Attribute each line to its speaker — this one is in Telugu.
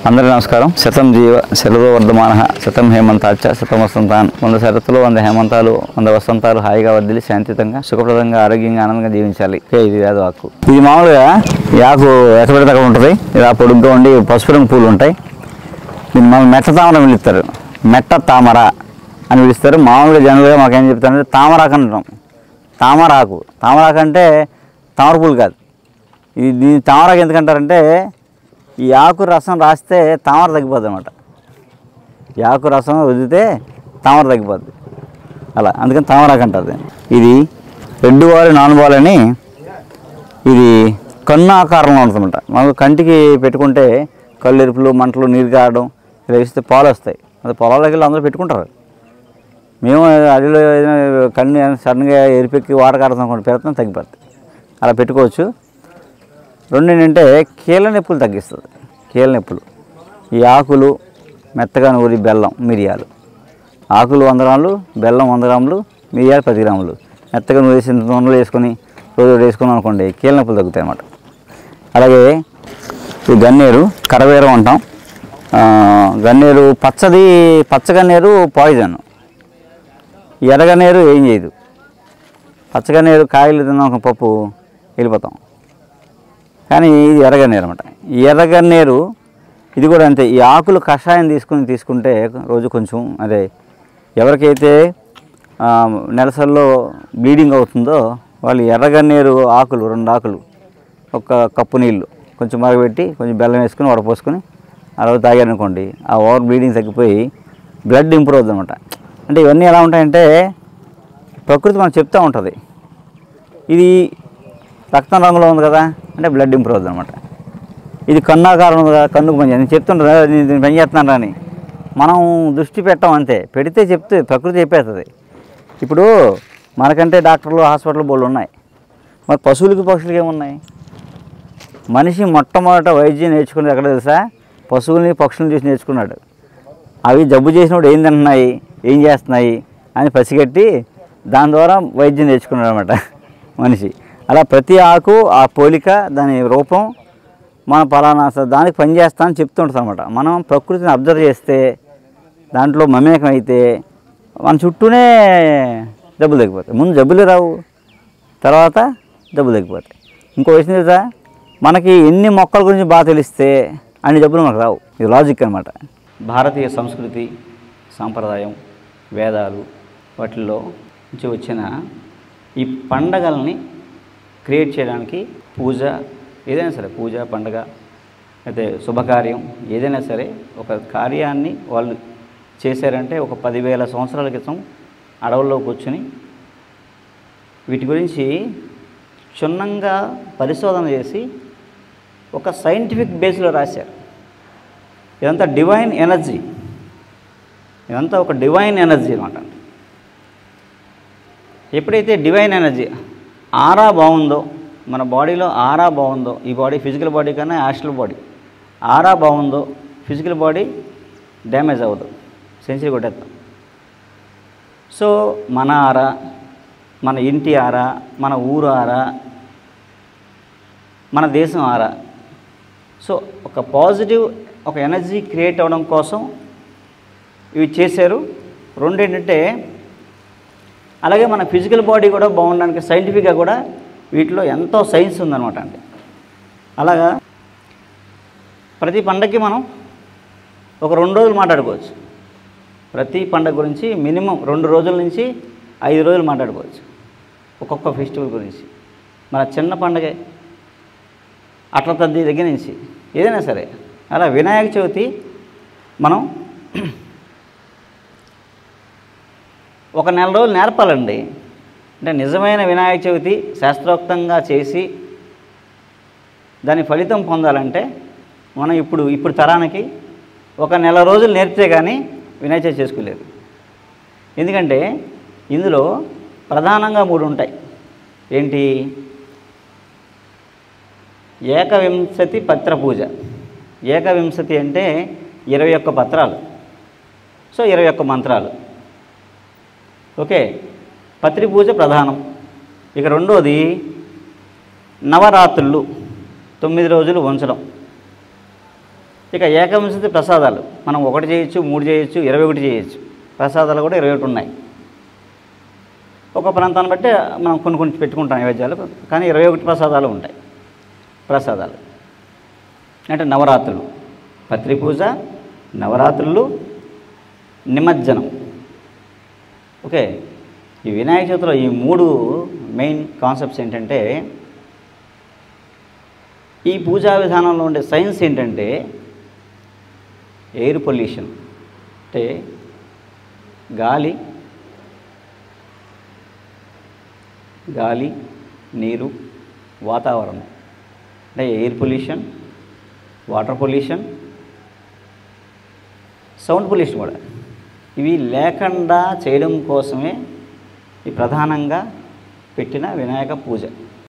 Speaker 1: అందరికీ నమస్కారం. శతం జీవ శరదో వర్ధమాన శతం హేమంతాచ శతం వసంతాన్. 100 శరత్తులు 100 హేమంతాలు 100 వసంతాలు హాయిగా వర్ధిలి శాంతియుతంగా సుఖప్రదంగా ఆరోగ్యంగా ఆనందంగా జీవించాలి. ఇది వేద ఆకు. ఇది మామూలుగా ఈ ఆకు ఎక్కడ పడితే అక్కడ ఉంటుంది. ఇలా పొడుగ్గా ఉండి పసుపు రంగు పూలు ఉంటాయి. దీన్ని మనం మెట్ట తామర అని పిలుస్తారు. మెట్ట తామర అని పిలుస్తారు. మామూలుగా జనరల్గా మాకేం చెప్తారంటే తామరాకు అంటాం. తామరాకు అంటే తామర పూలు కాదు. ఇది దీన్ని తామరాకు ఎందుకంటారంటే ఈ ఆకు రసం రాస్తే తామర తగ్గిపోద్ది అనమాట. ఈ ఆకు రసం వదిలితే తామర తగ్గిపోద్ది. అలా అందుకని తామరాకు అంటారు. ఇది రెడ్ బాల్ నాన్ బాల్ అని ఇది కన్ను ఆకారంలో ఉంటుందన్నమాట. మనకు కంటికి పెట్టుకుంటే కళ్ళు ఎరుపులు మంటలు నీరు కారడం ఇలా వేస్తే పాలు వస్తాయి. అది పొలాలకి వెళ్ళి అందరూ పెట్టుకుంటారు. మేము అదిలో ఏదైనా కన్ను సడన్గా ఎరిపెక్కి వాటర్ కారుతాం అనుకోండి, పెడతాం తగ్గిపోద్ది. అలా పెట్టుకోవచ్చు. రెండు ఏంటంటే కీళ్ళ నొప్పులు తగ్గిస్తుంది. కీళ్ళ నొప్పులు ఈ ఆకులు మెత్తగా నూరి బెల్లం మిరియాలు, ఆకులు 100 గ్రాములు, బెల్లం 100 గ్రాములు, మిరియాలు 10 గ్రాములు మెత్తగా నూరేసి నూనెలో వేసుకొని రోజు వేసుకున్నాం అనుకోండి, కీళ్ళ నొప్పులు తగ్గుతాయి అన్నమాట. అలాగే ఈ గన్నేరు కరవేరం అంటాం. గన్నేరు పచ్చగన్నేరు పాయిజన్. ఎర్రగన్నేరు ఏం చేయదు. పచ్చగన్నేరు కాయలు తిన్నాం పప్పు వెళ్ళిపోతాం. కానీ ఇది ఎర్రగన్నేరు అనమాట. ఈ ఎర్రగన్నేరు ఇది కూడా అంతే. ఈ ఆకులు కషాయం తీసుకుంటే రోజు కొంచెం అదే ఎవరికైతే నెలసల్లో బ్లీడింగ్ అవుతుందో వాళ్ళు ఎర్రగన్నేరు ఆకులు 2 ఆకులు ఒక కప్పు నీళ్ళు కొంచెం మరగబెట్టి కొంచెం బెల్లం వేసుకొని వడపోసుకొని ఆ రోజు తాగారనుకోండి, ఆ ఓవర్ బ్లీడింగ్ తగ్గిపోయి బ్లడ్ ఇంప్రూవ్ అవుతుంది అనమాట. అంటే ఇవన్నీ ఎలా ఉంటాయంటే ప్రకృతి మనకు చెప్తూ ఉంటుంది. ఇది రక్తం రంగులో ఉంది కదా అంటే బ్లడ్ ఇంప్రూవ్ అవుతుంది అనమాట. ఇది కన్నాకారం ఉంది కదా, కన్నుకు పని నేను చెప్తుంటా నేను పని చేస్తున్నాను అని మనం దృష్టి పెట్టాం అంతే. పెడితే ప్రకృతి చెప్పేస్తుంది. ఇప్పుడు మనకంటే డాక్టర్లు హాస్పిటల్ బోర్డులు ఉన్నాయి. మరి పశువులకి పక్షులకి ఏమున్నాయి? మనిషి మొట్టమొదట వైద్యం నేర్చుకునేది ఎక్కడ తెలుసా? పశువుల్ని పక్షులను చూసి నేర్చుకున్నాడు. అవి జబ్బు చేసినప్పుడు ఏం తింటున్నాయి, ఏం చేస్తున్నాయి అని పసిగట్టి దాని ద్వారా వైద్యం నేర్చుకున్నాడు అనమాట మనిషి. అలా ప్రతి ఆకు ఆ పోలిక దాని రూపం మన పలానా దానికి పనిచేస్తా అని చెప్తుంటుంది అనమాట. మనం ప్రకృతిని అబ్జర్వ్ చేస్తే దాంట్లో మమేకం అయితే మన చుట్టూనే జబ్బులు తగ్గిపోతాయి. ముందు జబ్బులు రావు, తర్వాత జబ్బులు తగ్గిపోతాయి. ఇంకో విషయం తెలుసా, మనకి ఎన్ని మొక్కల గురించి బాగా తెలిస్తే అన్ని జబ్బులు మనకు రావు. ఇది లాజిక్ అనమాట. భారతీయ సంస్కృతి సాంప్రదాయం వేదాలు వాటిల్లో నుంచి వచ్చిన ఈ పండగల్ని క్రియేట్ చేయడానికి పూజ ఏదైనా సరే, పూజ పండగ అయితే శుభకార్యం ఏదైనా సరే ఒక కార్యాన్ని వాళ్ళు చేశారంటే ఒక 10,000 సంవత్సరాల క్రితం అడవుల్లో కూర్చొని వీటి గురించి క్షుణ్ణంగా పరిశోధన చేసి ఒక సైంటిఫిక్ బేస్లో రాశారు. ఇదంతా డివైన్ ఎనర్జీ. ఇదంతా ఒక డివైన్ ఎనర్జీ అనమాట. ఎప్పుడైతే డివైన్ ఎనర్జీ ఆరా బాగుందో, మన బాడీలో ఆరా బాగుందో, ఈ బాడీ ఫిజికల్ బాడీ కన్నా యాస్ట్రల్ బాడీ ఆరా బాగుందో ఫిజికల్ బాడీ డ్యామేజ్ అవ్వదు, సెంచరీ కొట్టేస్తాం. సో మన ఆరా, మన ఇంటి ఆరా, మన ఊరు ఆరా, మన దేశం ఆరా. సో ఒక పాజిటివ్ ఒక ఎనర్జీ క్రియేట్ అవ్వడం కోసం ఇవి చేశారు. రెండు ఏంటంటే అలాగే మన ఫిజికల్ బాడీ కూడా బాగుండడానికి సైంటిఫిక్గా కూడా వీటిలో ఎంతో సైన్స్ ఉందన్నమాట. అంటే అలాగా ప్రతి పండగకి మనం ఒక 2 రోజులు మాట్లాడుకోవచ్చు. ప్రతి పండగ గురించి మినిమం 2 రోజుల నుంచి 5 రోజులు మాట్లాడుకోవచ్చు ఒక్కొక్క ఫెస్టివల్ గురించి. మన చిన్న పండగే అట్ల తద్ది దగ్గర నుంచి ఏదైనా సరే. అలా వినాయక చవితి మనం ఒక 4 రోజులు నేర్పాలండి. అంటే నిజమైన వినాయక చవితి శాస్త్రోక్తంగా చేసి దాని ఫలితం పొందాలంటే మనం ఇప్పుడు తరానికి ఒక 4 రోజులు నేర్పితే కానీ వినాయక చవితి చేసుకోలేదు. ఎందుకంటే ఇందులో ప్రధానంగా 3 ఉంటాయి. ఏంటి? ఏకవింశతి పత్ర పూజ. ఏకవింశతి అంటే 21 పత్రాలు. సో 21 మంత్రాలు. ఓకే, పత్రి పూజ ప్రధానం. ఇక రెండోది నవరాత్రులు 9 రోజులు ఉంచడం. ఇక ఏకవింశతి ప్రసాదాలు మనం 1 చేయొచ్చు, 3 చేయొచ్చు, 21 చేయొచ్చు. ప్రసాదాలు కూడా 21 ఉన్నాయి. ఒక ప్రాంతాన్ని బట్టి మనం కొన్ని పెట్టుకుంటాం నైవేద్యాలు, కానీ 21 ప్రసాదాలు ఉంటాయి. ప్రసాదాలు అంటే నవరాత్రులు, పత్రి పూజ, నవరాత్రులు, నిమజ్జనం. ఓకే, ఈ వినాయక చవితిలో ఈ 3 మెయిన్ కాన్సెప్ట్స్ ఏంటంటే, ఈ పూజా విధానంలో ఉండే సైన్స్ ఏంటంటే ఎయిర్ పొల్యూషన్, అంటే గాలి, నీరు, వాతావరణం, అంటే air pollution, water pollution, sound pollution కూడా, ఇవి లేకుండా చేయడం కోసమే ఈ ప్రధానంగా పెట్టిన వినాయక పూజ.